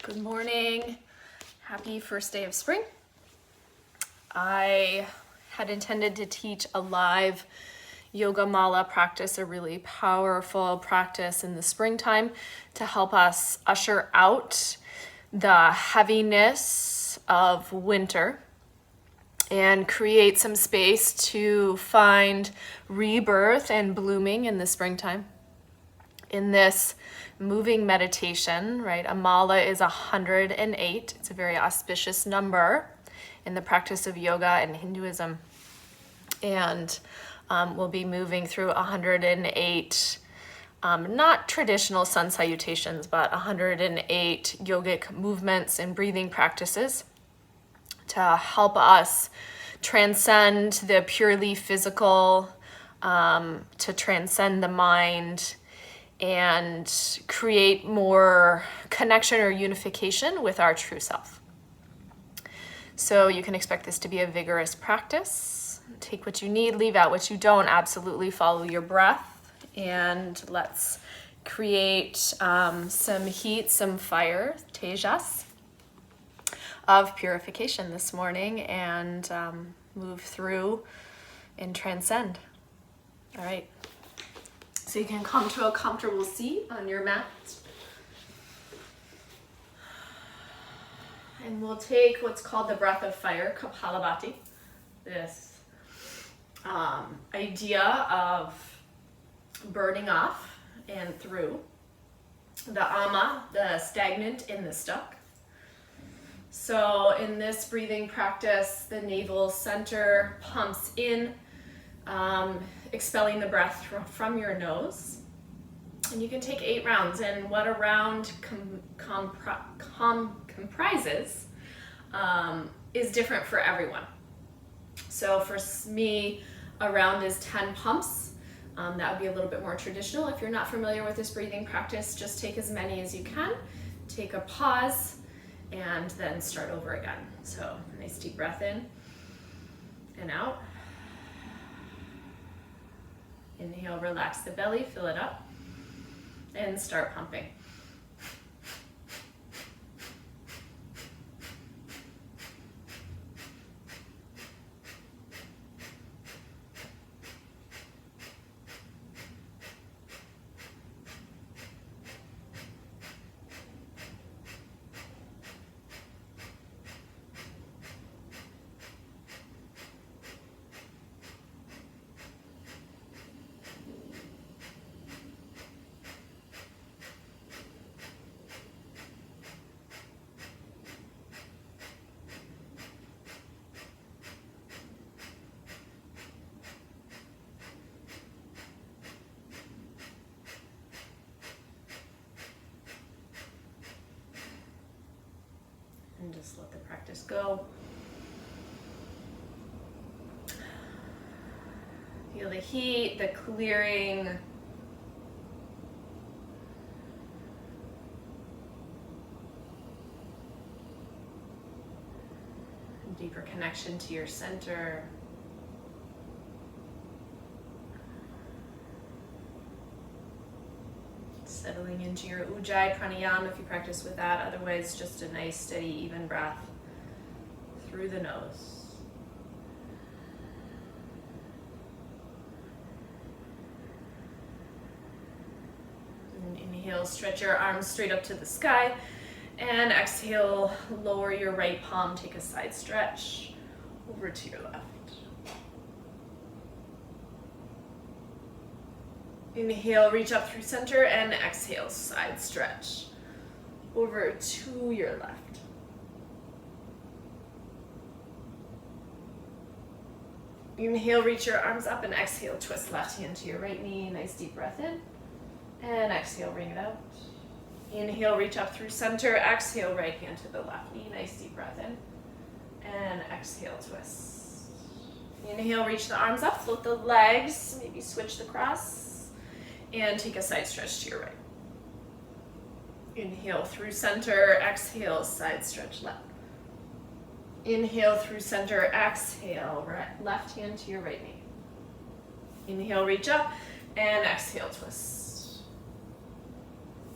Good morning. Happy first day of spring. I had intended to teach a live yoga mala practice, a really powerful practice in the springtime to help us usher out the heaviness of winter and create some space to find rebirth and blooming in the springtime. In this moving meditation, right, a mala is 108. It's a very auspicious number in the practice of yoga and Hinduism. And we'll be moving through 108, not traditional sun salutations, but 108 yogic movements and breathing practices to help us transcend the purely physical, to transcend the mind, and create more connection or unification with our true self. So you can expect this to be a vigorous practice. Take what you need, leave out what you don't. Absolutely follow your breath. And let's create some heat, some fire, tejas, of purification this morning and move through and transcend. All right. So you can come to a comfortable seat on your mat. And we'll take what's called the breath of fire, Kapalabhati. This idea of burning off and through the ama, the stagnant and the stuck. So in this breathing practice, the navel center pumps in, expelling the breath from your nose. And you can take 8 rounds, and what a round comprises is different for everyone. So for me, a round is 10 pumps. That would be a little bit more traditional. If you're not familiar with this breathing practice, just take as many as you can. Take a pause and then start over again. So nice deep breath in and out. Inhale, relax the belly, fill it up, and start pumping. And just let the practice go. Feel the heat, the clearing. Deeper connection to your center. Settling into your Ujjayi Pranayama if you practice with that. Otherwise, just a nice, steady, even breath through the nose. And inhale, stretch your arms straight up to the sky. And exhale, lower your right palm, take a side stretch over to your left. Inhale, reach up through center, and exhale, side stretch over to your left. Inhale, reach your arms up, and exhale, twist left hand to your right knee. Nice deep breath in, and exhale, bring it out. Inhale, reach up through center, exhale, right hand to the left knee. Nice deep breath in, and exhale, twist. Inhale, reach the arms up, float the legs, maybe switch the cross. And take a side stretch to your right. Inhale through center, exhale, side stretch left. Inhale through center, exhale, right, left hand to your right knee. Inhale, reach up, and exhale, twist.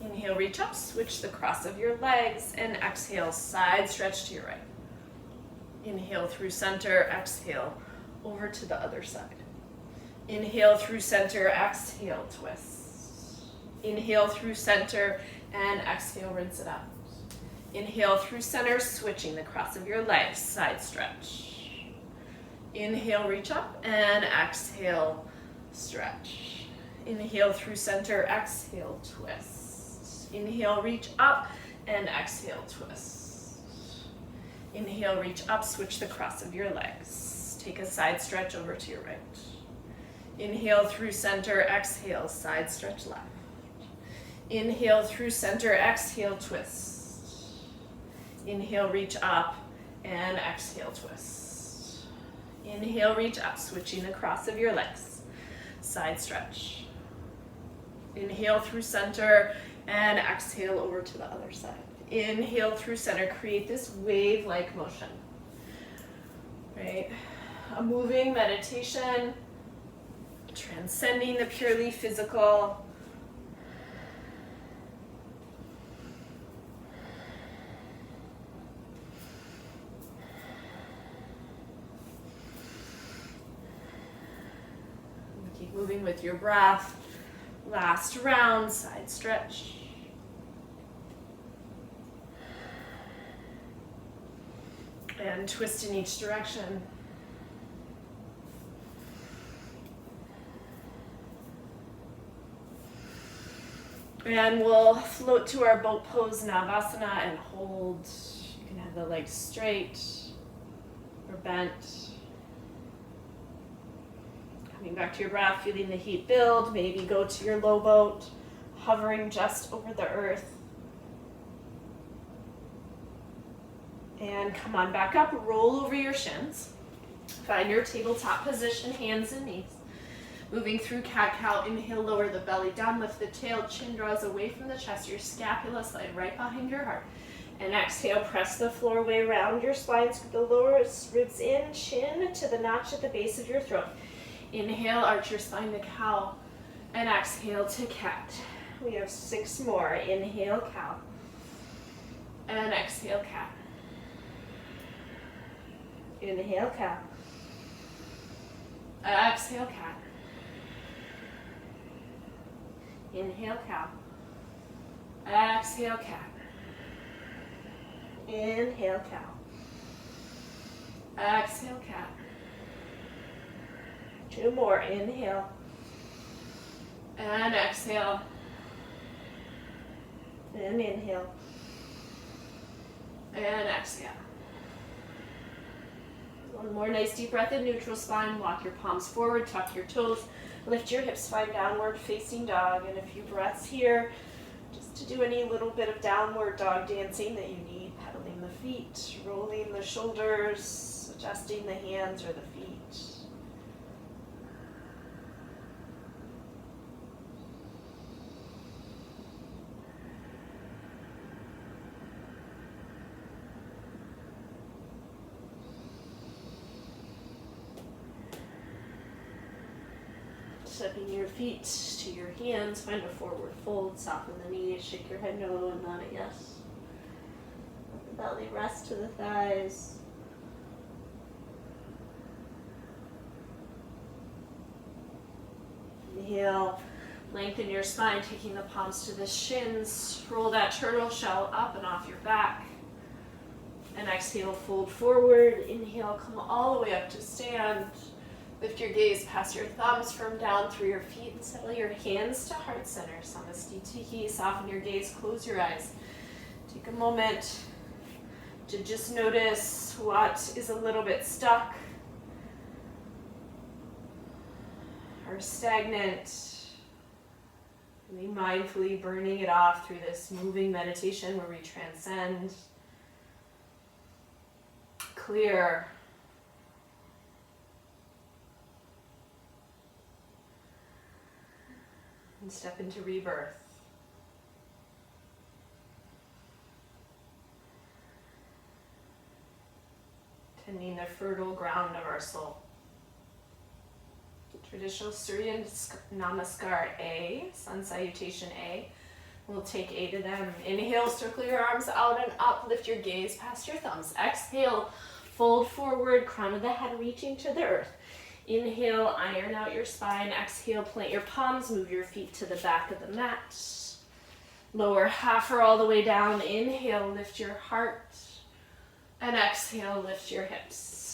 Inhale, reach up, switch the cross of your legs, and exhale, side stretch to your right. Inhale through center, exhale, over to the other side. Inhale through center, exhale, twist. Inhale through center, and exhale, rinse it out. Inhale through center, switching the cross of your legs, side stretch. Inhale, reach up, and exhale, stretch. Inhale through center, exhale, twist. Inhale, reach up, and exhale, twist. Inhale, reach up, switch the cross of your legs. Take a side stretch over to your right. Inhale through center, exhale, side stretch left. Inhale through center, exhale, twist. Inhale, reach up, and exhale, twist. Inhale, reach up, switching the cross of your legs. Side stretch. Inhale through center, and exhale over to the other side. Inhale through center, create this wave-like motion. Right? A moving meditation, transcending the purely physical. Keep moving with your breath. Last round, side stretch. And twist in each direction. And we'll float to our boat pose, Navasana, and hold. You can have the legs straight or bent. Coming back to your breath, feeling the heat build. Maybe go to your low boat, hovering just over the earth. And come on back up, roll over your shins. Find your tabletop position, hands and knees. Moving through cat-cow, inhale, lower the belly down, lift the tail, chin draws away from the chest, your scapula slide right behind your heart. And exhale, press the floor way around your spine, scoop the lower ribs in, chin to the notch at the base of your throat. Inhale, arch your spine to cow, and exhale to cat. We have 6 more. Inhale, cow, and exhale, cat. Inhale, cow. Exhale, cat. Inhale, cow. Exhale, cat. Inhale, cow. Exhale, cat. 2 more. Inhale. And exhale. And inhale. And exhale. 1 more nice deep breath in, neutral spine. Walk your palms forward, tuck your toes. Lift your hips, find downward facing dog. And a few breaths here just to do any little bit of downward dog dancing that you need. Pedaling the feet, rolling the shoulders, adjusting the hands or the feet. Stepping your feet to your hands, find a forward fold, soften the knees, shake your head no and nod a yes. Let the belly rest to the thighs. Inhale, lengthen your spine, taking the palms to the shins. Roll that turtle shell up and off your back. And exhale, fold forward. Inhale, come all the way up to stand. Lift your gaze past your thumbs, firm down through your feet, and settle your hands to heart center. Samastitihi, soften your gaze, close your eyes. Take a moment to just notice what is a little bit stuck or stagnant. Really mindfully burning it off through this moving meditation where we transcend, clear, and step into rebirth. Tending the fertile ground of our soul. Traditional Surya Namaskar A, Sun Salutation A. We'll take 8 of them. Inhale, circle your arms out and up. Lift your gaze past your thumbs. Exhale, fold forward, crown of the head reaching to the earth. Inhale, iron out your spine. Exhale, plant your palms. Move your feet to the back of the mat. Lower half or all the way down. Inhale, lift your heart. And exhale, lift your hips.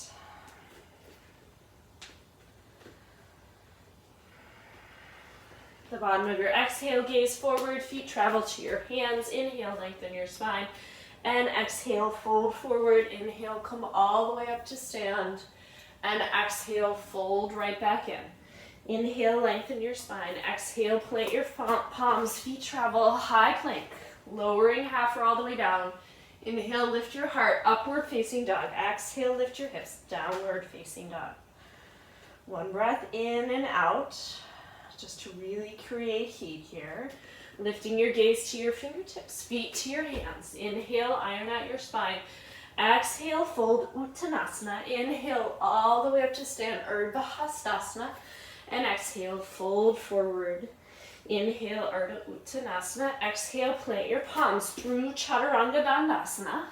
The bottom of your exhale, gaze forward, feet travel to your hands. Inhale, lengthen your spine. And exhale, fold forward. Inhale, come all the way up to stand. And exhale, fold right back in. Inhale, lengthen your spine. Exhale, plant your palms, feet travel, high plank. Lowering half or all the way down. Inhale, lift your heart, upward facing dog. Exhale, lift your hips, downward facing dog. One breath in and out, just to really create heat here. Lifting your gaze to your fingertips, feet to your hands. Inhale, iron out your spine. Exhale, fold Uttanasana. Inhale, all the way up to stand, Urdhva Hastasana. And exhale, fold forward. Inhale, Urdhva Uttanasana. Exhale, plant your palms through Chaturanga Dandasana.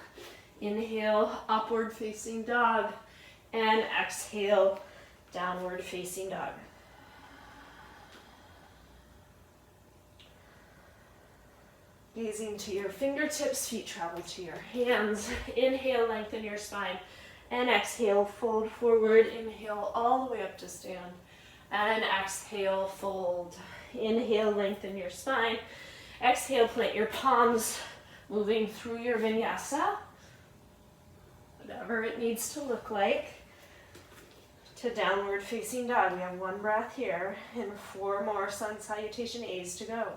Inhale, upward facing dog. And exhale, downward facing dog. Gazing to your fingertips, feet travel to your hands. Inhale, lengthen your spine. And exhale, fold forward. Inhale, all the way up to stand. And exhale, fold. Inhale, lengthen your spine. Exhale, plant your palms, moving through your vinyasa, whatever it needs to look like, to downward facing dog. We have 1 breath here and 4 more sun salutation A's to go.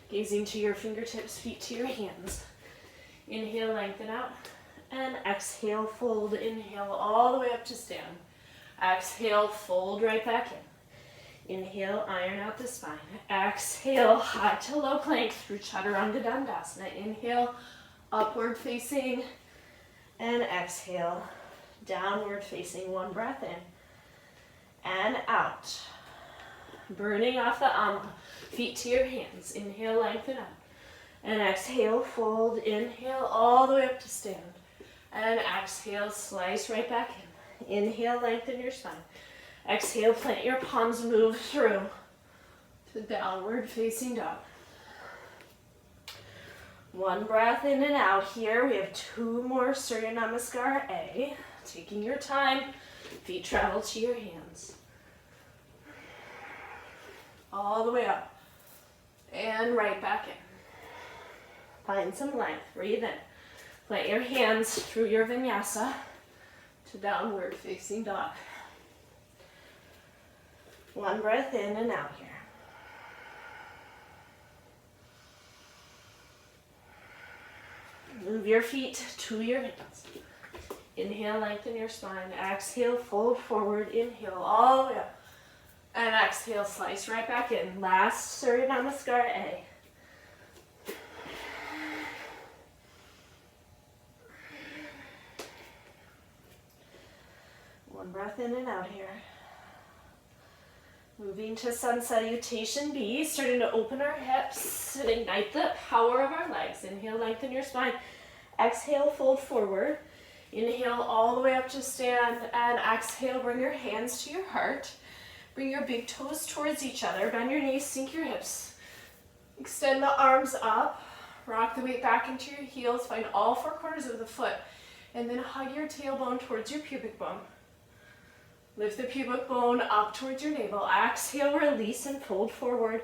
Gazing to your fingertips, feet to your hands. Inhale, lengthen out. And exhale, fold. Inhale, all the way up to stand. Exhale, fold right back in. Inhale, iron out the spine. Exhale, high to low plank through Chaturanga Dandasana. Inhale, upward facing. And exhale, downward facing. 1 breath in. And out. Burning off the feet to your hands. Inhale, lengthen up. And exhale, fold. Inhale, all the way up to stand. And exhale, slice right back in. Inhale, lengthen your spine. Exhale, plant your palms, move through to downward facing dog. 1 breath in and out here. We have 2 more Surya Namaskar A. Taking your time, feet travel to your hands. All the way up. And right back in. Find some length. Breathe in. Plant your hands through your vinyasa to downward facing dog. 1 breath in and out here. Move your feet to your hands. Inhale, lengthen your spine. Exhale, fold forward. Inhale, all the way up. And exhale, slice right back in. Last Surya Namaskar A. One breath in and out here. Moving to Sun Salutation B, starting to open our hips and ignite the power of our legs. Inhale, lengthen your spine. Exhale, fold forward. Inhale, all the way up to stand. And exhale, bring your hands to your heart. Bring your big toes towards each other. Bend your knees, sink your hips. Extend the arms up. Rock the weight back into your heels. Find all 4 corners of the foot. And then hug your tailbone towards your pubic bone. Lift the pubic bone up towards your navel. Exhale, release and fold forward.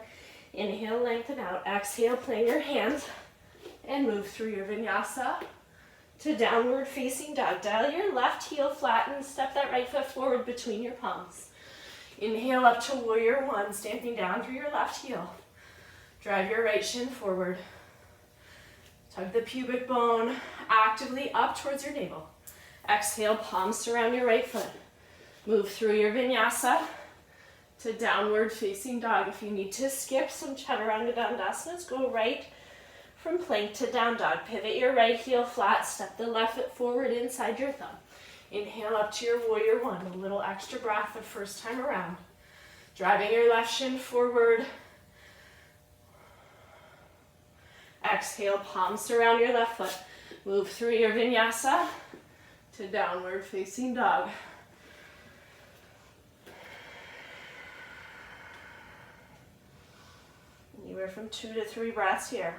Inhale, lengthen out. Exhale, plant your hands and move through your vinyasa to downward facing dog. Dial your left heel flat and step that right foot forward between your palms. Inhale up to warrior 1, stamping down through your left heel. Drive your right shin forward. Tug the pubic bone actively up towards your navel. Exhale, palms surround your right foot. Move through your vinyasa to downward facing dog. If you need to skip some Chaturanga Dandasanas, go right from plank to down dog. Pivot your right heel flat, step the left foot forward inside your thumb. Inhale up to your warrior 1, a little extra breath the first time around. Driving your left shin forward. Exhale, palms surround your left foot. Move through your vinyasa to downward facing dog. Anywhere from 2 to 3 breaths here.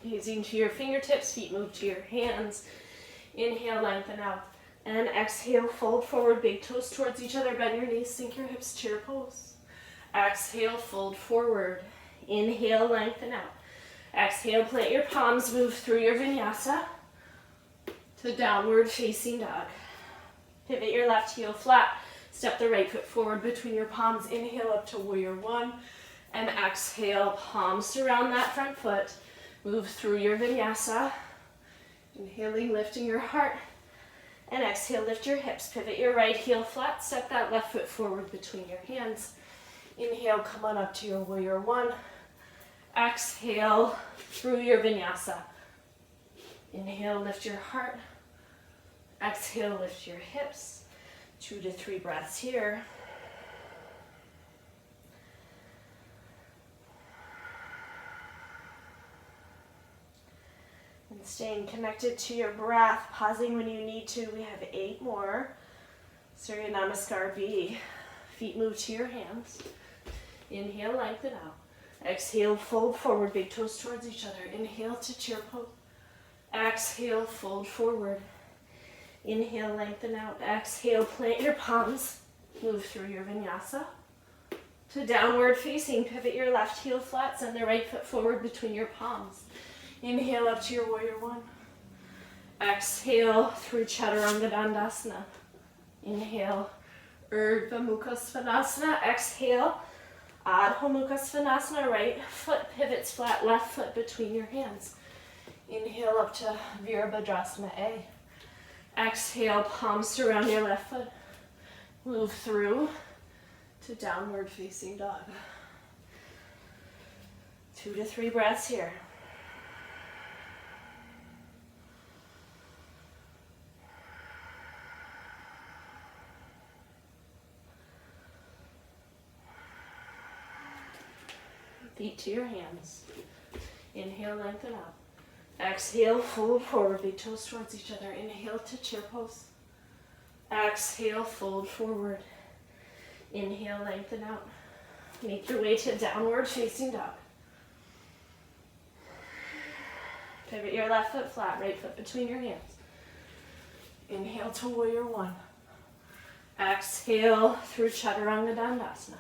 Gazing to your fingertips, feet move to your hands. Inhale, lengthen out. And exhale, fold forward, big toes towards each other, bend your knees, sink your hips, chair pose. Exhale, fold forward. Inhale, lengthen out. Exhale, plant your palms, move through your vinyasa to downward facing dog. Pivot your left heel flat. Step the right foot forward between your palms. Inhale up to warrior one. And exhale, palms surround that front foot. Move through your vinyasa. Inhaling, lifting your heart. And exhale, lift your hips. Pivot your right heel flat. Step that left foot forward between your hands. Inhale, come on up to your warrior one. Exhale, through your vinyasa. Inhale, lift your heart. Exhale, lift your hips. 2 to 3 breaths here. And staying connected to your breath, pausing when you need to. We have 8 more. Surya Namaskar Be. Feet move to your hands. Inhale, lengthen out. Exhale, fold forward, big toes towards each other. Inhale to chair pose. Exhale, fold forward. Inhale, lengthen out. Exhale, plant your palms. Move through your vinyasa to downward facing. Pivot your left heel flat. Send the right foot forward between your palms. Inhale up to your warrior one. Exhale through Chaturanga Dandasana. Inhale, Urdhva Mukha Svanasana. Exhale, Adho Mukha Svanasana. Right foot pivots flat, left foot between your hands. Inhale up to Virabhadrasana A. Exhale, palms surround your left foot. Move through to downward facing dog. 2 to 3 breaths here. Feet to your hands. Inhale, lengthen out. Exhale, fold forward, big toes towards each other. Inhale to chair pose. Exhale, fold forward. Inhale, lengthen out. Make your way to downward facing dog. Pivot your left foot flat, right foot between your hands. Inhale to warrior one. Exhale through Chaturanga Dandasana.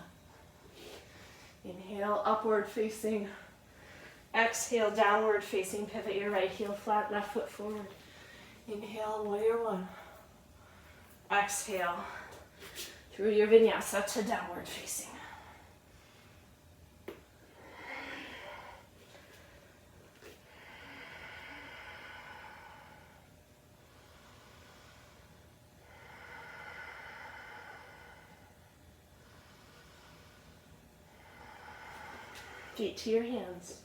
Inhale, upward facing. Exhale, downward facing. Pivot your right heel flat, left foot forward. Inhale, warrior one. Exhale, through your vinyasa to downward facing. Feet to your hands.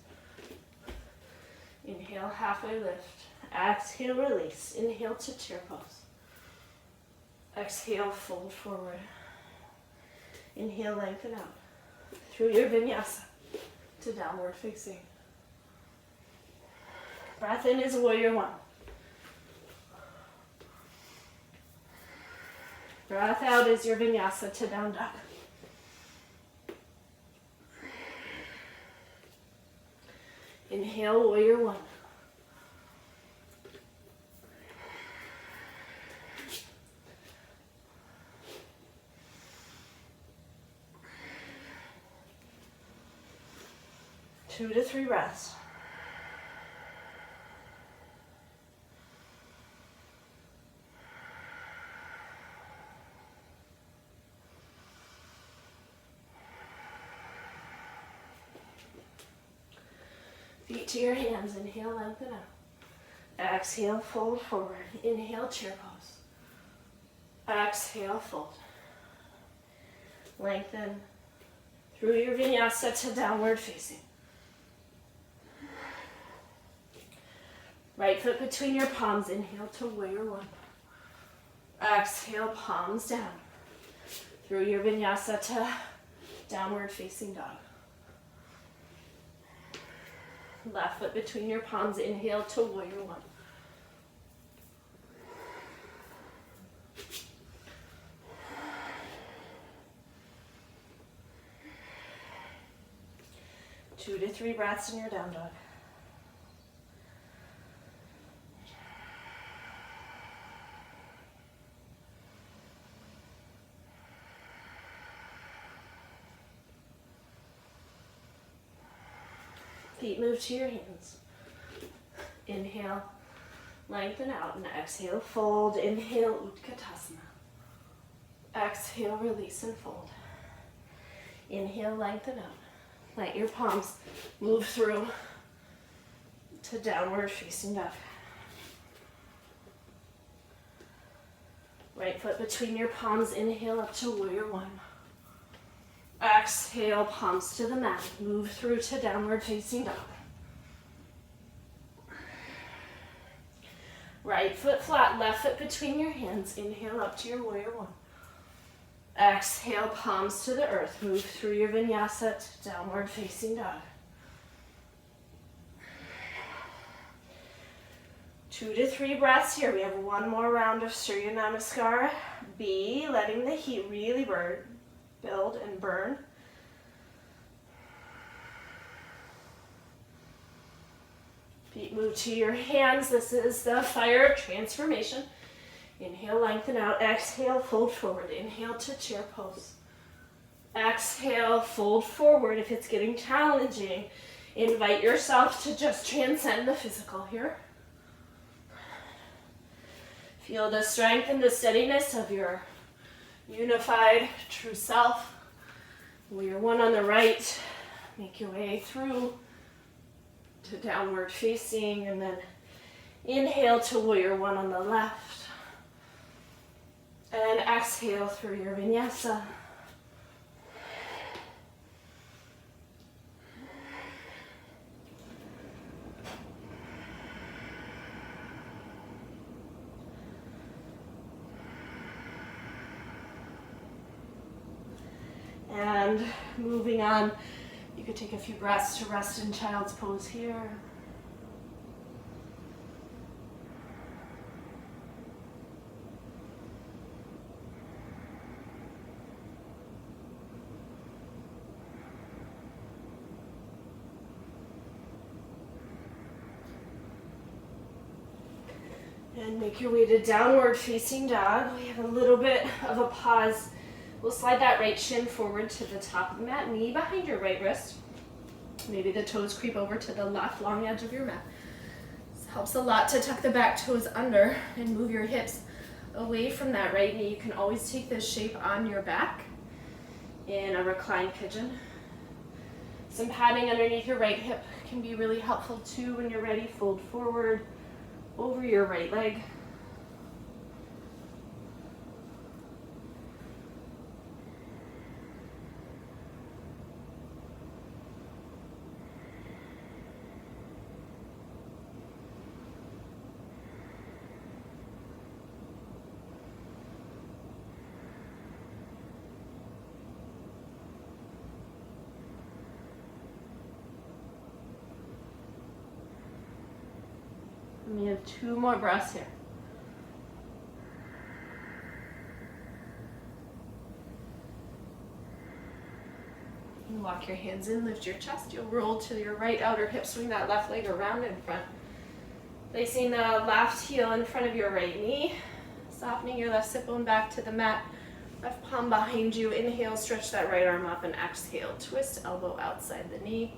Inhale, halfway lift. Exhale, release. Inhale to chair pose. Exhale, fold forward. Inhale, lengthen out. Through your vinyasa to downward facing. Breath in is warrior one. Breath out is your vinyasa to down dog. Inhale, warrior one. Two to 3 breaths. Feet to your hands. Inhale, lengthen out. Exhale, fold forward. Inhale, chair pose. Exhale, fold. Lengthen through your vinyasa to downward facing. Right foot between your palms. Inhale to warrior one. Exhale, palms down. Through your vinyasa to Downward facing dog. Left foot between your palms, inhale to warrior one. Two to three breaths in your down dog. Feet move to your hands. Inhale, lengthen out, and exhale, fold. Inhale, Utkatasana. Exhale, release and fold. Inhale, lengthen out. Let your palms move through to downward facing dog. Right foot between your palms, inhale up to warrior one. Exhale, palms to the mat. Move through to downward facing dog. Right foot flat, left foot between your hands. Inhale up to your warrior one. Exhale, palms to the earth. Move through your vinyasa to downward facing dog. 2 to 3 breaths here. We have one more round of Surya Namaskar. B, letting the heat really build and burn. Feet move to your hands. This is the fire transformation. Inhale, lengthen out. Exhale, fold forward. Inhale to chair pose. Exhale, fold forward. If it's getting challenging, invite yourself to just transcend the physical here. Feel the strength and the steadiness of your unified true self. Warrior one on the right. Make your way through to downward facing, and then inhale to warrior one on the left. And exhale through your vinyasa. And moving on, you could take a few breaths to rest in child's pose here. And make your way to downward facing dog. We have a little bit of a pause. We'll slide that right shin forward to the top of the mat, knee behind your right wrist. Maybe the toes creep over to the left long edge of your mat. This helps a lot to tuck the back toes under and move your hips away from that right knee. You can always take this shape on your back in a reclined pigeon. Some padding underneath your right hip can be really helpful too. When you're ready, fold forward over your right leg. We have 2 more breaths here. And walk your hands in, lift your chest. You'll roll to your right outer hip, swing that left leg around in front. Placing the left heel in front of your right knee. Softening your left sit bone back to the mat. Left palm behind you. Inhale, stretch that right arm up, and exhale, twist elbow outside the knee.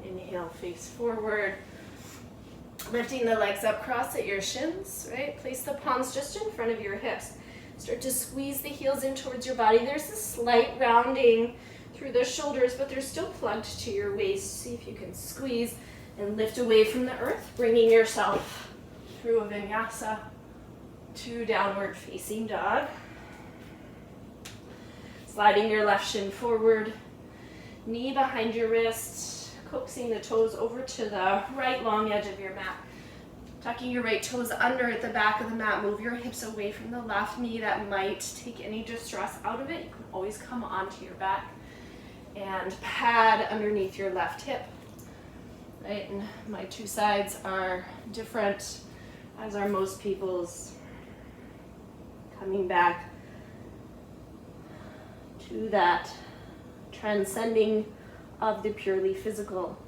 Inhale, face forward. Lifting the legs up, cross at your shins, right? Place the palms just in front of your hips. Start to squeeze the heels in towards your body. There's a slight rounding through the shoulders, but they're still plugged to your waist. See if you can squeeze and lift away from the earth, bringing yourself through a vinyasa to downward facing dog. Sliding your left shin forward, knee behind your wrist, coaxing the toes over to the right long edge of your mat. Tucking your right toes under at the back of the mat. Move your hips away from the left knee. That might take any distress out of it. You can always come onto your back and pad underneath your left hip. Right, and my two sides are different, as are most people's. Coming back to that transcending of the purely physical.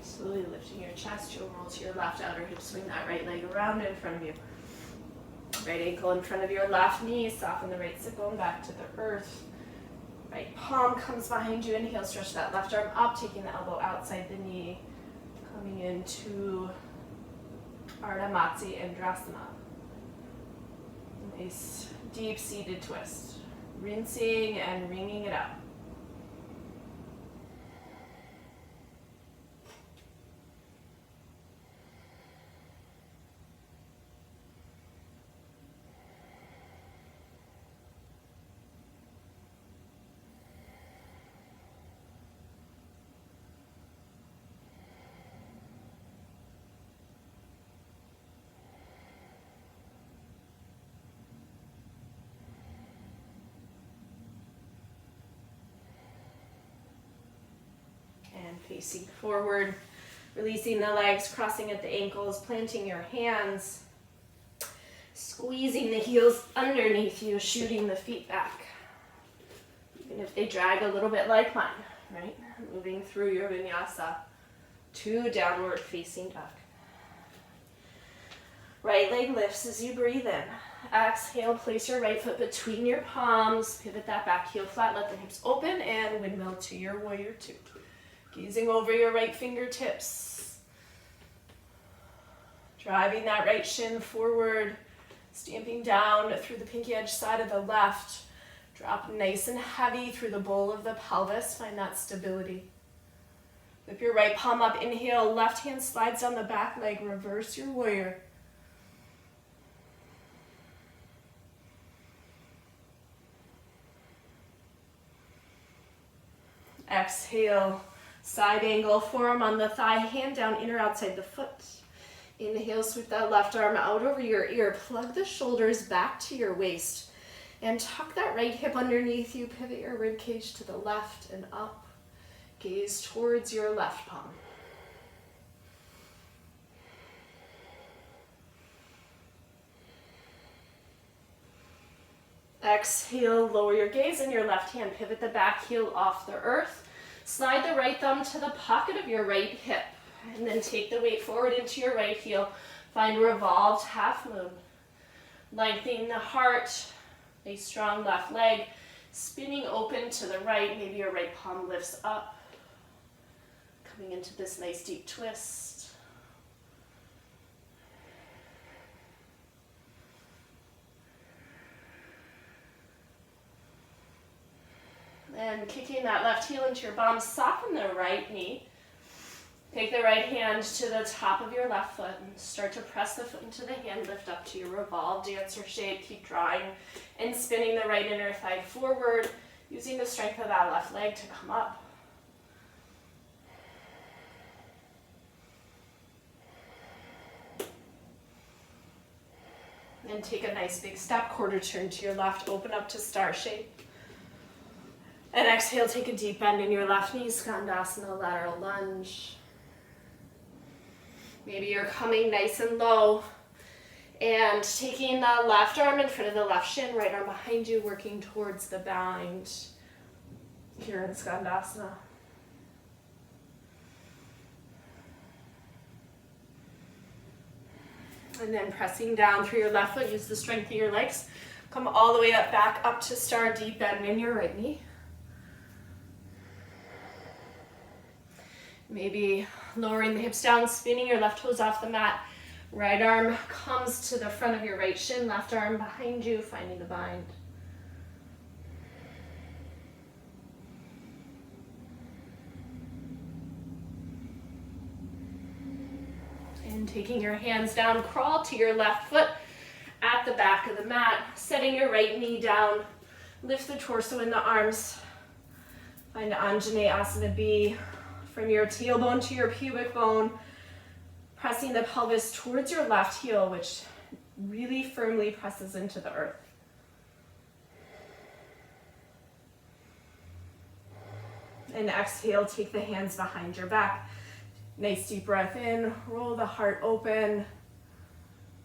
Slowly lifting your chest, you'll roll to your left outer hip, swing that right leg around in front of you. Right ankle in front of your left knee, soften the right sit bone back to the earth. Right palm comes behind you, inhale, stretch that left arm up, taking the elbow outside the knee, coming into Ardha Matsyendrasana. Nice deep seated twist. Rinsing and wringing it out. And facing forward, releasing the legs, crossing at the ankles, planting your hands, squeezing the heels underneath you, shooting the feet back. Even if they drag a little bit like mine, right? Moving through your vinyasa to downward facing dog. Right leg lifts as you breathe in. Exhale, place your right foot between your palms, pivot that back heel flat, let the hips open, and windmill to your warrior two. Gazing over your right fingertips. Driving that right shin forward, stamping down through the pinky edge side of the left. Drop nice and heavy through the bowl of the pelvis, find that stability. Flip your right palm up, inhale, left hand slides down the back leg, reverse your warrior. Exhale, side angle, forearm on the thigh, hand down, inner outside the foot. Inhale, sweep that left arm out over your ear, plug the shoulders back to your waist, and tuck that right hip underneath you, pivot your rib cage to the left and up. Gaze towards your left palm. Exhale, lower your gaze and your left hand, pivot the back heel off the earth. Slide the right thumb to the pocket of your right hip, and then take the weight forward into your right heel. Find revolved half moon. Lengthening the heart, a strong left leg, spinning open to the right, maybe your right palm lifts up. Coming into this nice deep twist. And kicking that left heel into your bum, soften the right knee. Take the right hand to the top of your left foot and start to press the foot into the hand, lift up to your revolved dancer shape. Keep drawing and spinning the right inner thigh forward, using the strength of that left leg to come up. And take a nice big step, quarter turn to your left, open up to star shape. And exhale, take a deep bend in your left knee, Skandasana, lateral lunge. Maybe you're coming nice and low and taking the left arm in front of the left shin, right arm behind you, working towards the bind here in Skandasana. And then pressing down through your left foot, use the strength of your legs. Come all the way up, back up to star, deep bend in your right knee. Maybe lowering the hips down, spinning your left toes off the mat. Right arm comes to the front of your right shin, left arm behind you, finding the bind. And taking your hands down, crawl to your left foot at the back of the mat, setting your right knee down, lift the torso in the arms, find Anjaneyasana B, from your tailbone to your pubic bone, pressing the pelvis towards your left heel, which really firmly presses into the earth. And exhale, take the hands behind your back. Nice deep breath in, roll the heart open,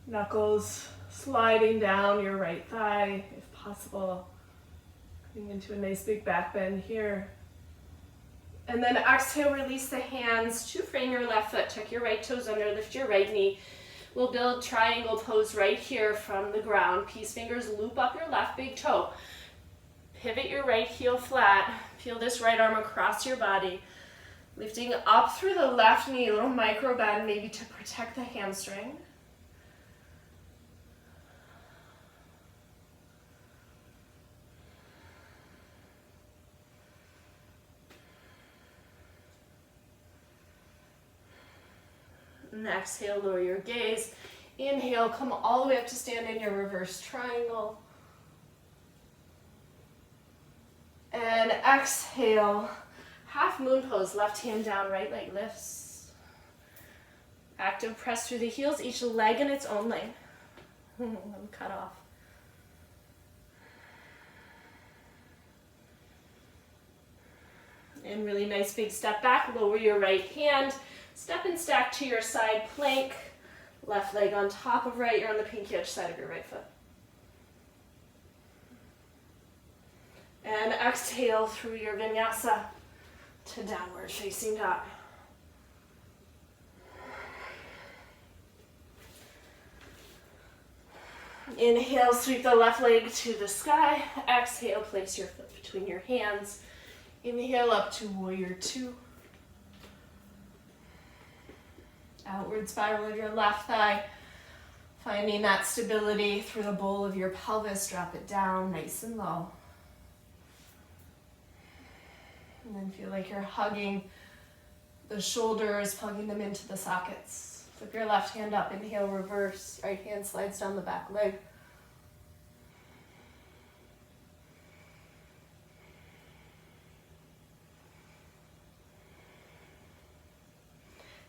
knuckles sliding down your right thigh, if possible. Getting into a nice big back bend here. And then exhale, release the hands to frame your left foot, tuck your right toes under, lift your right knee. We'll build triangle pose right here from the ground. Peace fingers, loop up your left big toe. Pivot your right heel flat, peel this right arm across your body. Lifting up through the left knee, a little micro bend maybe to protect the hamstring. And exhale, lower your gaze. Inhale, come all the way up to stand in your reverse triangle. And exhale, half moon pose, left hand down, right leg lifts. Active press through the heels, each leg in its own lane. Let me cut off. And really nice big step back, lower your right hand, step and stack to your side plank, left leg on top of right, you're on the pinky edge side of your right foot. And exhale through your vinyasa to downward facing dog. Inhale, sweep the left leg to the sky. Exhale, place your foot between your hands. Inhale up to warrior two. Outward spiral of your left thigh. Finding that stability through the bowl of your pelvis. Drop it down nice and low. And then feel like you're hugging the shoulders, plugging them into the sockets. Flip your left hand up, inhale, reverse. Right hand slides down the back leg.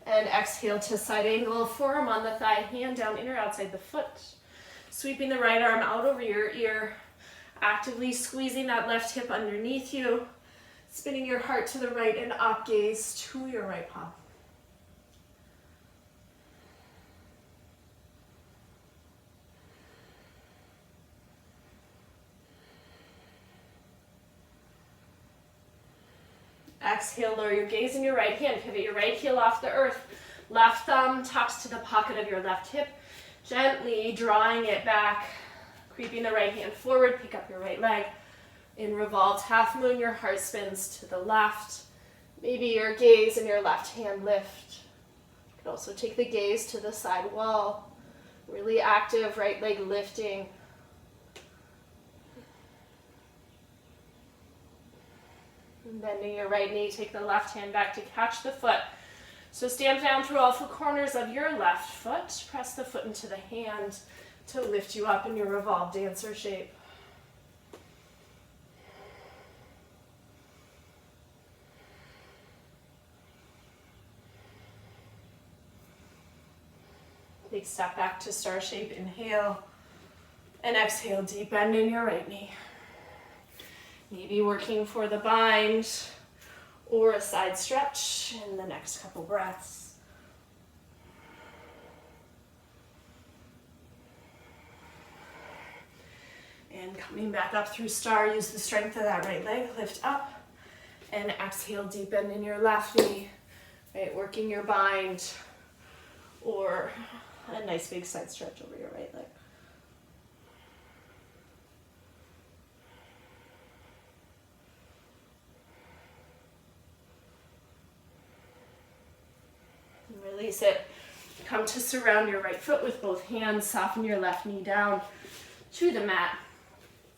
And exhale to side angle, forearm on the thigh, hand down, inner outside the foot. Sweeping the right arm out over your ear, actively squeezing that left hip underneath you. Spinning your heart to the right and up, gaze to your right palm. Exhale, lower your gaze in your right hand. Pivot your right heel off the earth. Left thumb tucks to the pocket of your left hip. Gently drawing it back. Creeping the right hand forward. Pick up your right leg. In revolved half moon, your heart spins to the left. Maybe your gaze and your left hand lift. You can also take the gaze to the side wall. Really active, right leg lifting. And bending your right knee, take the left hand back to catch the foot. So stamp down through all four corners of your left foot. Press the foot into the hand to lift you up in your revolved dancer shape. Big step back to star shape. Inhale. And exhale, deep bend in your right knee. Maybe working for the bind or a side stretch in the next couple breaths. And coming back up through star, use the strength of that right leg, lift up, and exhale, deep bend in your left knee, right, working your bind or a nice big side stretch over your right leg. Release it. Come to surround your right foot with both hands. Soften your left knee down to the mat.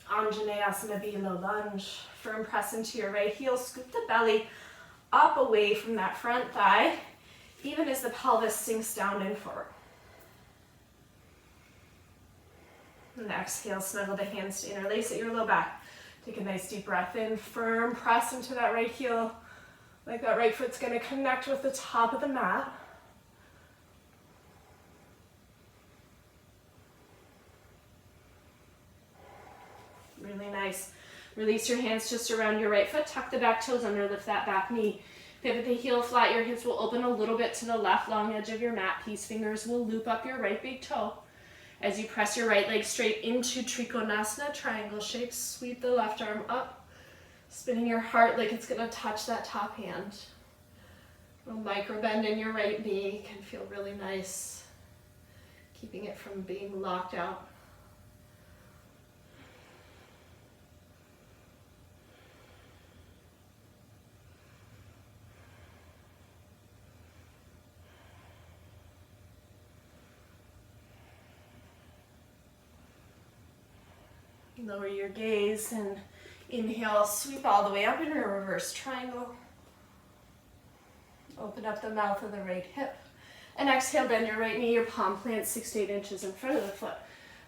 Anjaneyasana Be, low lunge. Firm press into your right heel. Scoop the belly up away from that front thigh, even as the pelvis sinks down and forward. And exhale, snuggle the hands to interlace at your low back. Take a nice deep breath in. Firm press into that right heel. Like that right foot's going to connect with the top of the mat. Really nice. Release your hands just around your right foot. Tuck the back toes under, lift that back knee. Pivot the heel flat. Your hips will open a little bit to the left long edge of your mat. Peace fingers will loop up your right big toe. As you press your right leg straight into Trikonasana, triangle shape, sweep the left arm up, spinning your heart like it's going to touch that top hand. A micro bend in your right knee can feel really nice, keeping it from being locked out. Lower your gaze and inhale, sweep all the way up in a reverse triangle. Open up the mouth of the right hip. And exhale, bend your right knee, your palm plant 6 to 8 inches in front of the foot.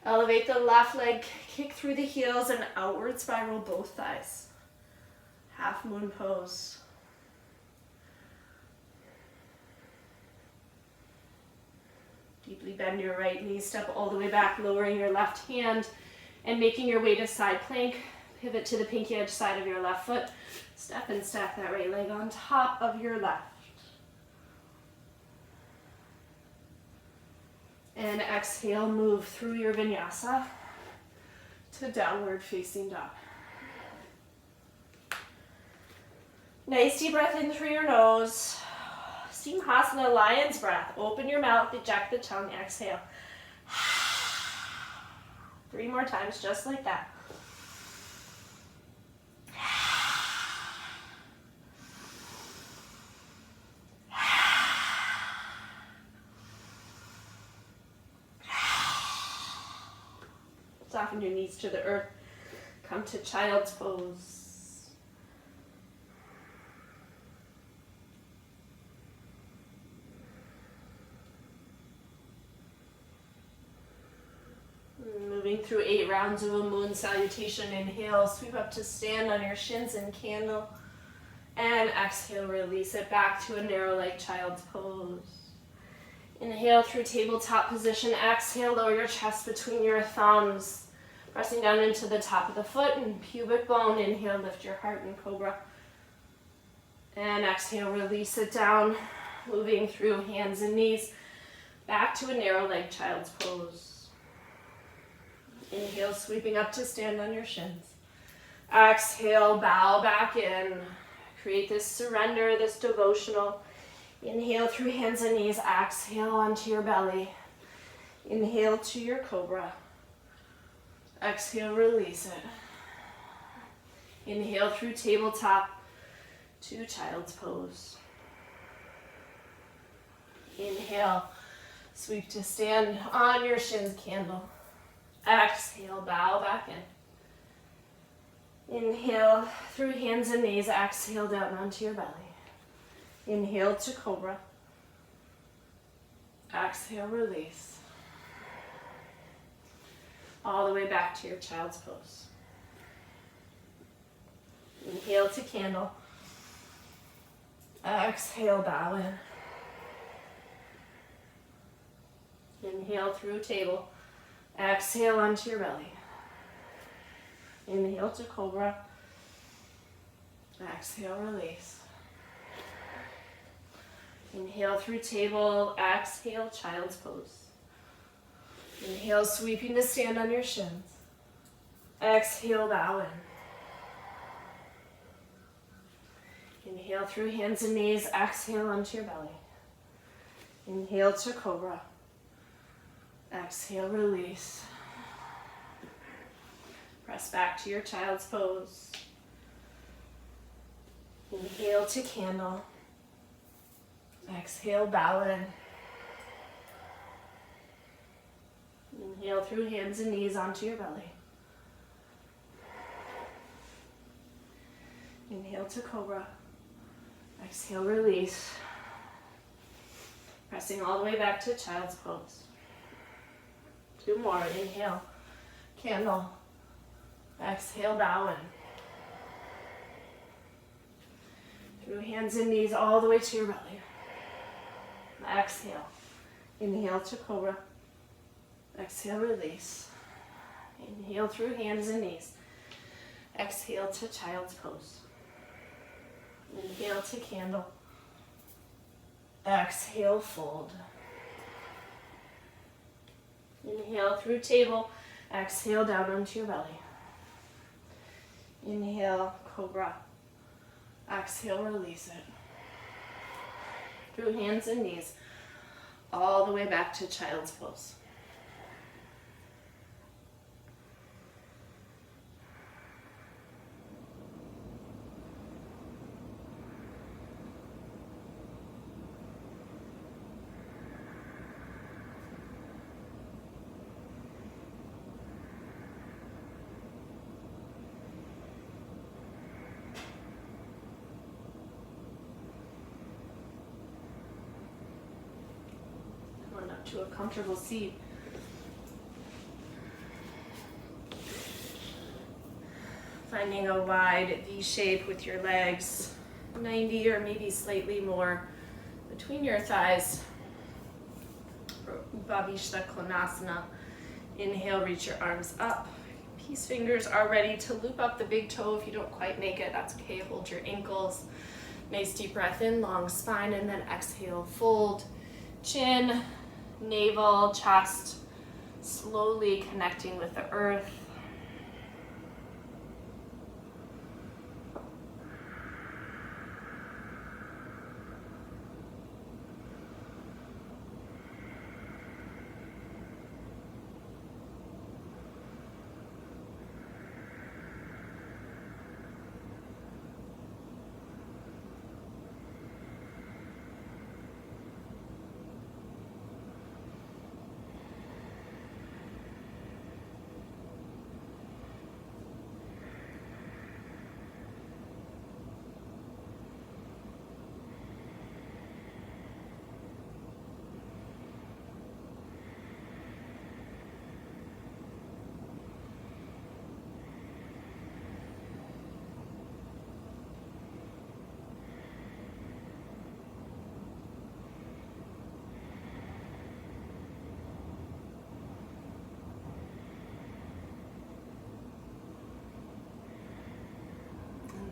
Elevate the left leg, kick through the heels and outward spiral both thighs. Half moon pose. Deeply bend your right knee, step all the way back, lowering your left hand and making your way to side plank. Pivot to the pinky edge side of your left foot. Step and stack that right leg on top of your left. And exhale, move through your vinyasa to downward facing dog. Nice deep breath in through your nose. Simhasana, lion's breath. Open your mouth, eject the tongue, exhale. 3 more times, just like that. Soften your knees to the earth. Come to child's pose. Moving through 8 rounds of a moon salutation. Inhale, sweep up to stand on your shins and candle. And exhale, release it back to a narrow leg child's pose. Inhale through tabletop position. Exhale, lower your chest between your thumbs. Pressing down into the top of the foot and pubic bone. Inhale, lift your heart in cobra. And exhale, release it down. Moving through hands and knees. Back to a narrow leg child's pose. Inhale, sweeping up to stand on your shins. Exhale, bow back in. Create this surrender, this devotional. Inhale through hands and knees. Exhale onto your belly. Inhale to your cobra. Exhale, release it. Inhale through tabletop to child's pose. Inhale, sweep to stand on your shins, candle. Exhale, bow back in. Inhale through hands and knees. Exhale down onto your belly. Inhale to cobra. Exhale, release. All the way back to your child's pose. Inhale to candle. Exhale, bow in. Inhale through table. Exhale onto your belly. Inhale to cobra. Exhale, release. Inhale through table. Exhale, child's pose. Inhale, sweeping to stand on your shins. Exhale, bow in. Inhale through hands and knees. Exhale onto your belly. Inhale to cobra. Exhale, release. Press back to your child's pose. Inhale to candle. Exhale, bow in. Inhale through hands and knees onto your belly. Inhale to cobra. Exhale, release. Pressing all the way back to child's pose. 2 more. Inhale, candle. Exhale, bow in. Through hands and knees all the way to your belly. Exhale. Inhale to cobra. Exhale, release. Inhale through hands and knees. Exhale to child's pose. Inhale to candle. Exhale, fold. Inhale through table. Exhale down onto your belly. Inhale, cobra. Exhale, release it. Through hands and knees, all the way back to child's pose. To a comfortable seat. Finding a wide V shape with your legs 90 or maybe slightly more between your thighs. Trikonasana. Inhale, reach your arms up. Peace fingers are ready to loop up the big toe. If you don't quite make it, that's okay. Hold your ankles. Nice deep breath in, long spine, and then exhale, fold, chin, navel, chest, slowly connecting with the earth.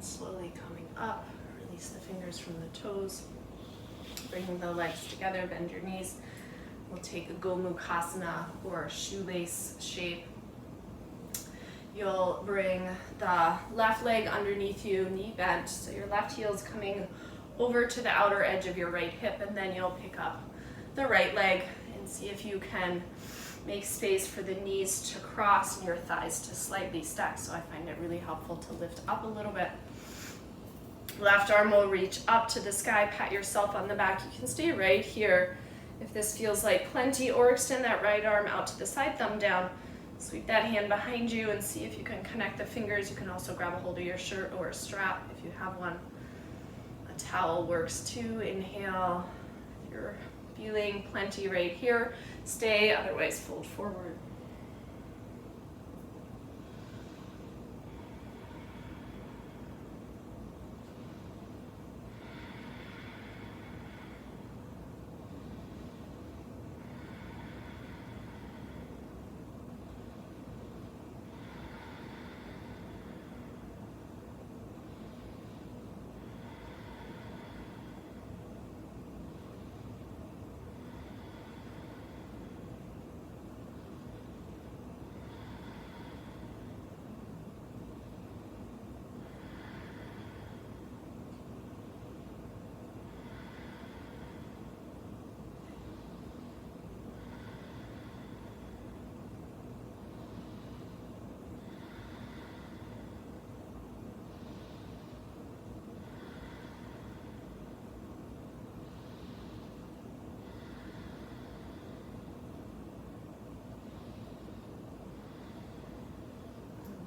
Slowly coming up, release the fingers from the toes, bringing the legs together, bend your knees. We'll take a Gomukhasana or shoelace shape. You'll bring the left leg underneath you, knee bent, so your left heel is coming over to the outer edge of your right hip, and then you'll pick up the right leg and see if you can make space for the knees to cross and your thighs to slightly stack. So I find it really helpful to lift up a little bit. Left arm will reach up to the sky, pat yourself on the back. You can stay right here if this feels like plenty, or extend that right arm out to the side, thumb down. Sweep that hand behind you and see if you can connect the fingers. You can also grab a hold of your shirt or a strap if you have one. A towel works too. Inhale, your Feeling plenty right here. Stay, otherwise fold forward.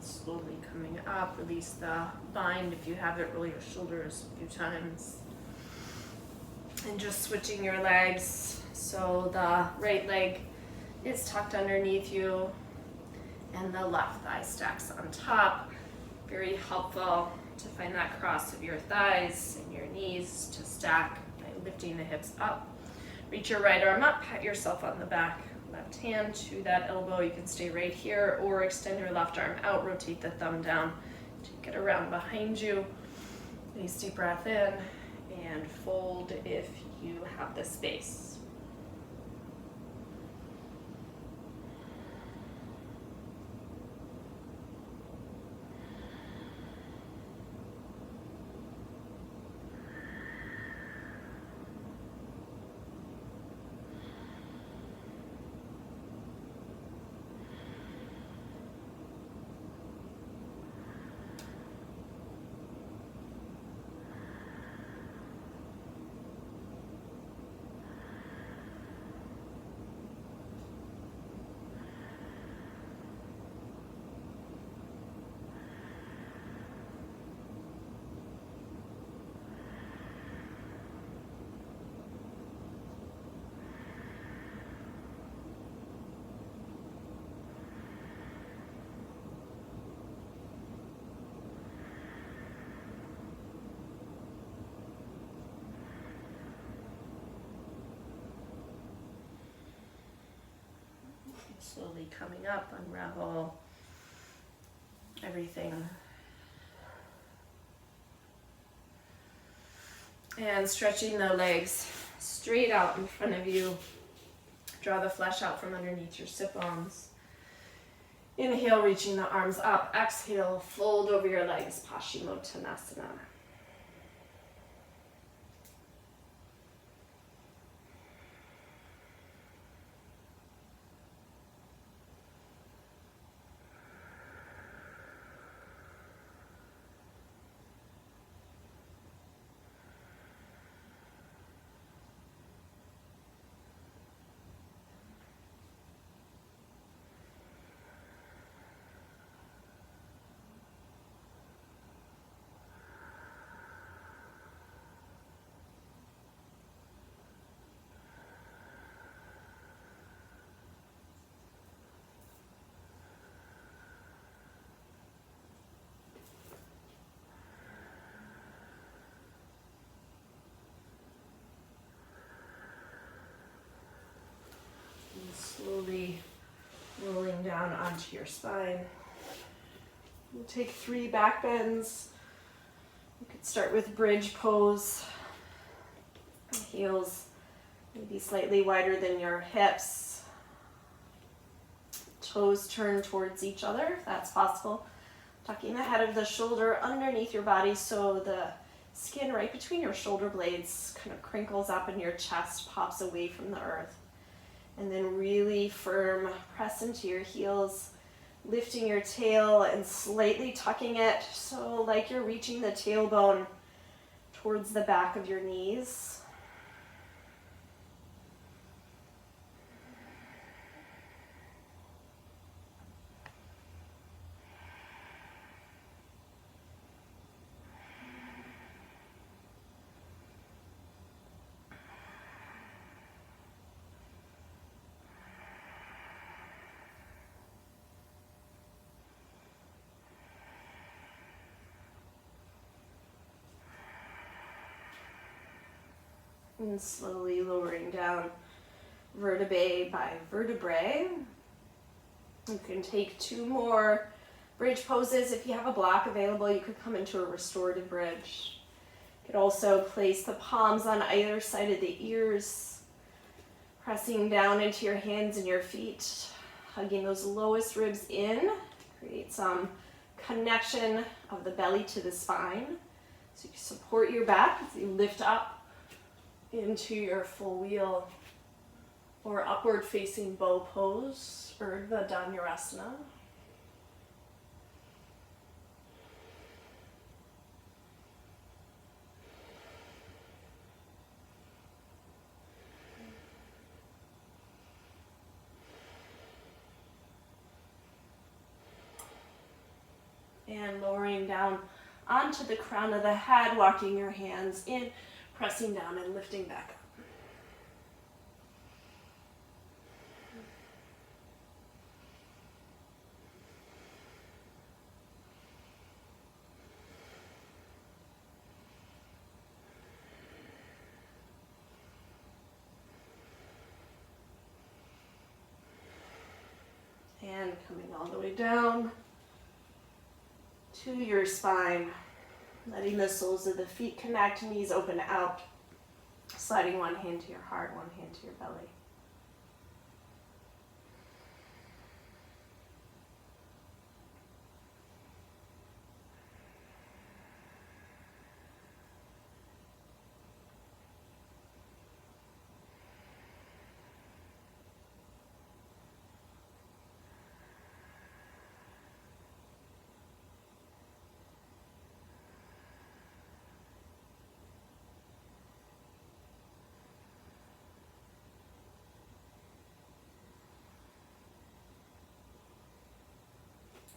Slowly coming up, release the bind if you have it, roll your shoulders a few times. And just switching your legs so the right leg is tucked underneath you and the left thigh stacks on top. Very helpful to find that cross of your thighs and your knees to stack by lifting the hips up. Reach your right arm up, pat yourself on the back. Left hand to that elbow, you can stay right here or extend your left arm out, rotate the thumb down, take it around behind you. Nice deep breath in and fold if you have the space. Slowly coming up, unravel everything. And stretching the legs straight out in front of you. Draw the flesh out from underneath your sit bones. Inhale, reaching the arms up. Exhale, fold over your legs, Paschimottanasana. Slowly rolling down onto your spine. We'll take 3 back bends. You could start with bridge pose. Heels maybe slightly wider than your hips. Toes turn towards each other if that's possible. Tucking the head of the shoulder underneath your body so the skin right between your shoulder blades kind of crinkles up and your chest pops away from the earth. And then really firm, press into your heels, lifting your tail and slightly tucking it, so like you're reaching the tailbone towards the back of your knees. And slowly lowering down vertebrae by vertebrae. You can take 2 more bridge poses. If you have a block available, you could come into a restorative bridge. You could also place the palms on either side of the ears, pressing down into your hands and your feet, hugging those lowest ribs in. Create some connection of the belly to the spine. So you support your back as you lift up into your full wheel or upward facing bow pose, Urdhva Dhanurasana. And lowering down onto the crown of the head, walking your hands in, pressing down and lifting back up. And coming all the way down to your spine, letting the soles of the feet connect, knees open out, sliding one hand to your heart, one hand to your belly.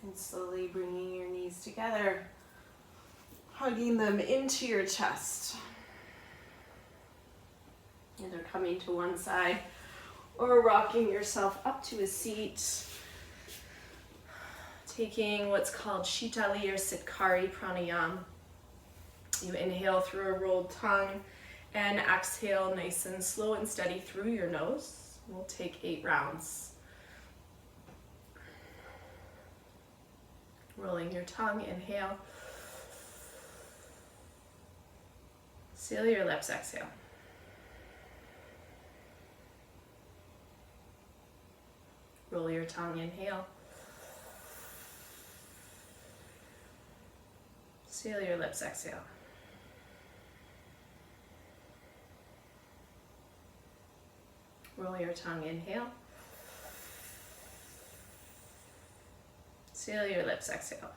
And slowly bringing your knees together, hugging them into your chest. Either coming to one side or rocking yourself up to a seat. Taking what's called Shitali or Sakaki Pranayama. You inhale through a rolled tongue and exhale nice and slow and steady through your nose. We'll take 8 rounds. Rolling your tongue, inhale. Seal your lips, exhale. Roll your tongue, inhale. Seal your lips, exhale. Roll your tongue, inhale. Seal your lips, exhale.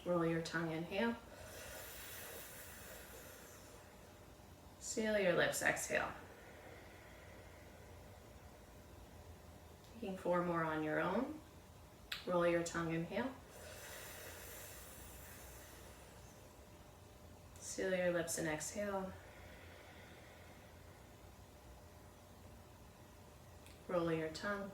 Roll your tongue, inhale. Seal your lips, exhale. Taking 4 more on your own. Roll your tongue, inhale. Seal your lips and exhale. Roll your tongue.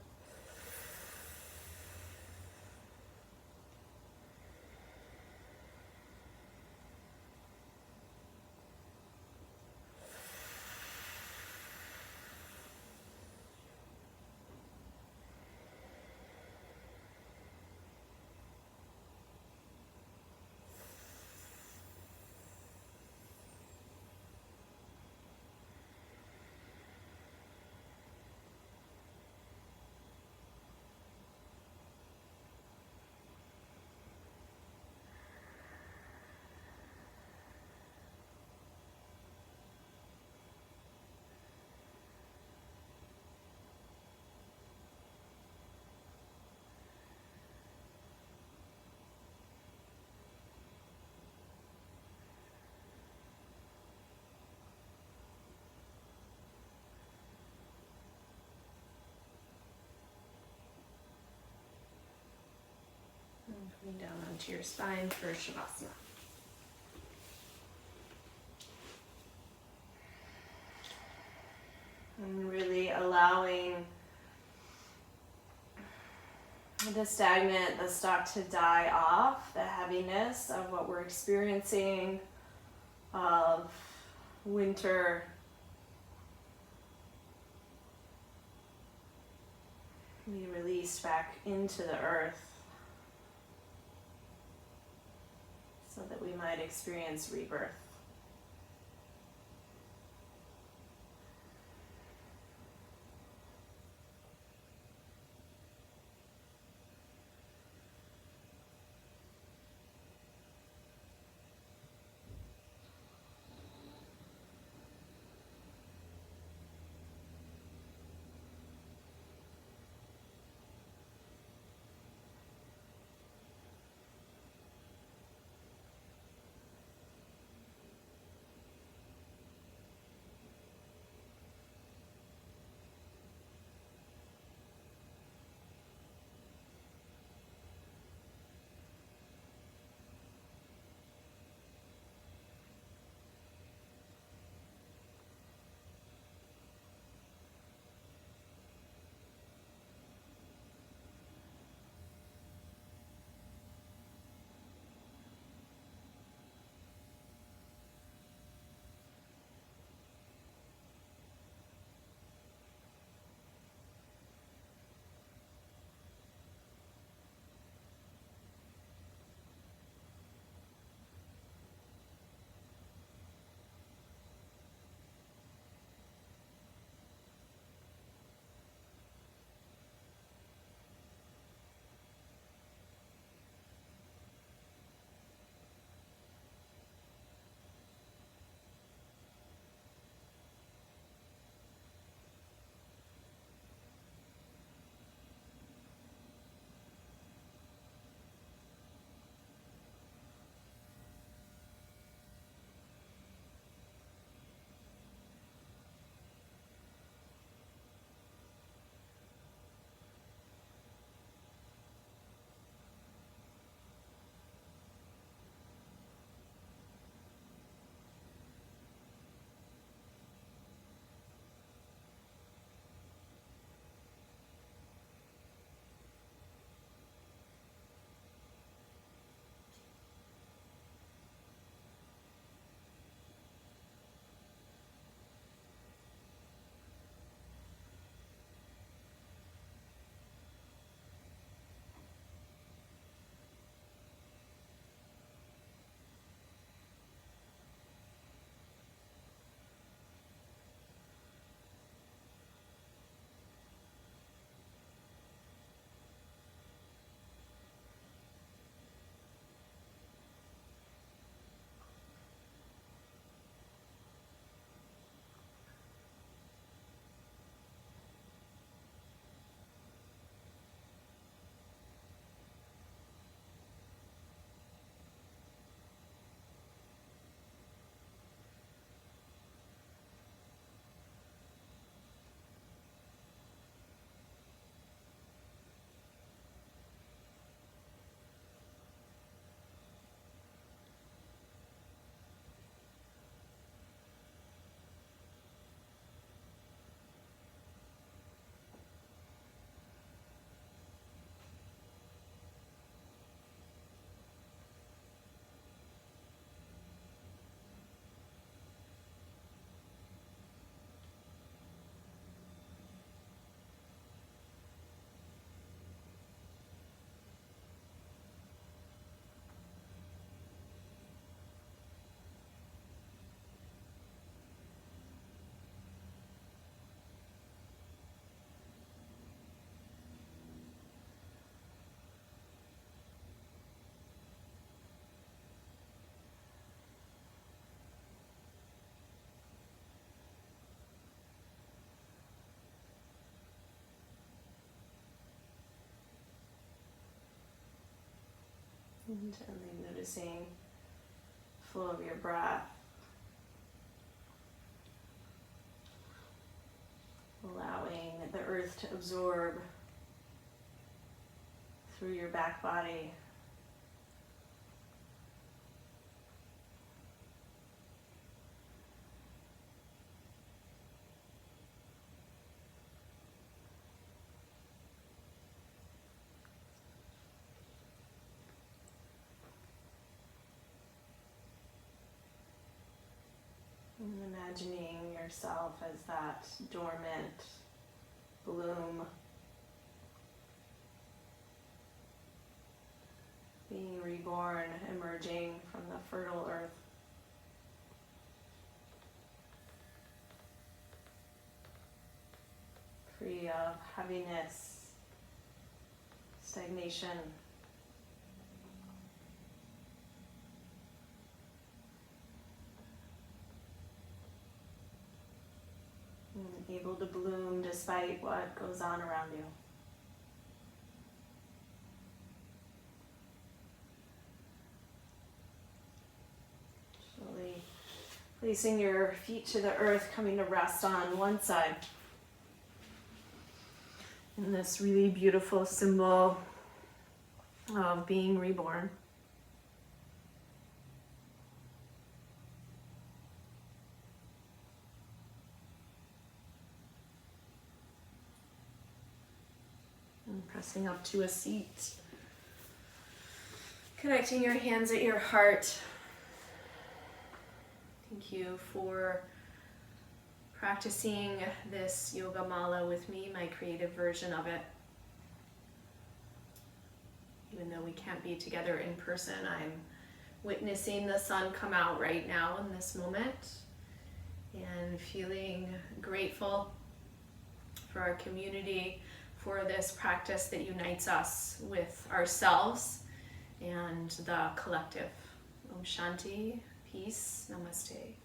Coming down onto your spine for Shavasana. And really allowing the stagnant, the stuck to die off, the heaviness of what we're experiencing, of winter. Be released back into the earth so that we might experience rebirth. And gently noticing flow of your breath, allowing the earth to absorb through your back body. imagining yourself as that dormant bloom, being reborn, emerging from the fertile earth. Free of heaviness, stagnation. And able to bloom despite what goes on around you. Slowly placing your feet to the earth, coming to rest on one side. And this really beautiful symbol of being reborn. And pressing up to a seat. Connecting your hands at your heart. Thank you for practicing this yoga mala with me, my creative version of it. Even though we can't be together in person, I'm witnessing the sun come out right now in this moment and feeling grateful for our community, for this practice that unites us with ourselves and the collective. Om Shanti, peace, Namaste.